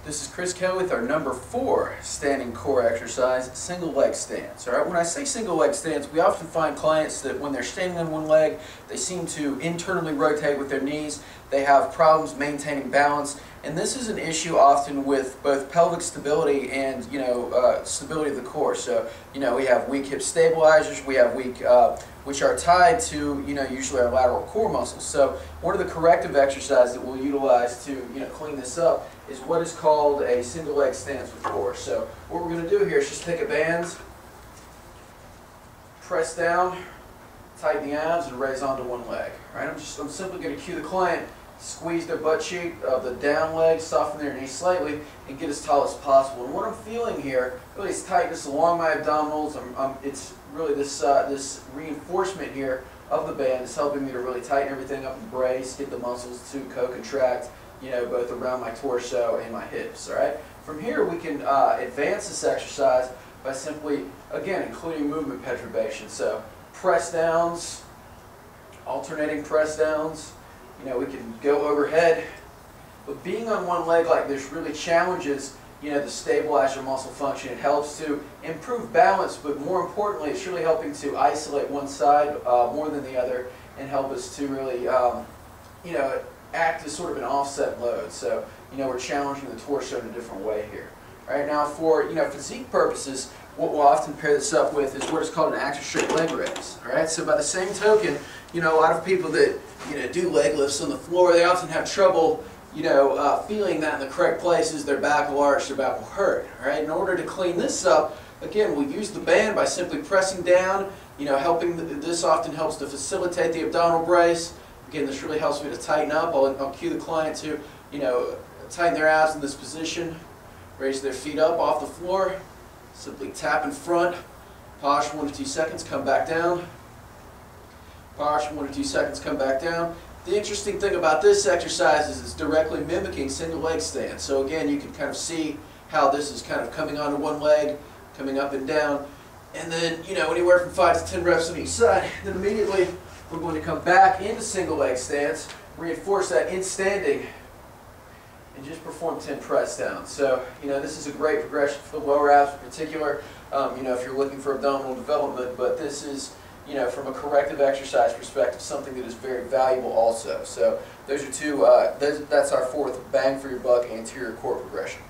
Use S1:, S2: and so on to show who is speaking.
S1: This is Chris Kelly with our number 4 standing core exercise, single leg stance. All right, when I say single leg stance, we often find clients that when they're standing on one leg, they seem to internally rotate with their knees. They have problems maintaining balance, and this is an issue often with both pelvic stability and stability of the core. So we have weak hip stabilizers, we have weak which are tied to usually our lateral core muscles. So one of the corrective exercises that we'll utilize to clean this up is what is called a single leg stance with core. So what we're going to do here is just take a band, press down, tighten the abs, and raise onto one leg. All right, I'm simply going to cue the client, squeeze their butt cheek of the down leg, soften their knee slightly, and get as tall as possible. And what I'm feeling here really is tightness along my abdominals. It's really this reinforcement here of the band is helping me to really tighten everything up and brace, get the muscles to co-contract, both around my torso and my hips. All right. From here, we can advance this exercise by simply, again, including movement perturbation. So press downs, alternating press downs. We can go overhead, but being on one leg like this really challenges the stabilizer muscle function. It helps to improve balance, but more importantly, it's really helping to isolate one side more than the other and help us to really act as sort of an offset load. So we're challenging the torso in a different way here. All right, now for physique purposes, what we'll often pair this up with is what is called an active straight leg raise. All right, so by the same token, a lot of people that do leg lifts on the floor, they often have trouble feeling that in the correct places. Their back will arch, their back will hurt. All right, in order to clean this up, again, we use the band by simply pressing down. This often helps to facilitate the abdominal brace. Again, this really helps me to tighten up. I'll cue the client to tighten their abs in this position, raise their feet up off the floor, simply tap in front, pause for 1 to 2 seconds, come back down, pause for 1 to 2 seconds, come back down. The interesting thing about this exercise is it's directly mimicking single leg stance. So again, you can kind of see how this is kind of coming onto one leg, coming up and down, and then anywhere from 5 to 10 reps on each side. Then immediately we're going to come back into single leg stance, reinforce that in standing, and just perform 10 press downs. So this is a great progression for the lower abs in particular. If you're looking for abdominal development, but this is from a corrective exercise perspective, something that is very valuable also. So those are that's our 4th bang for your buck anterior core progression.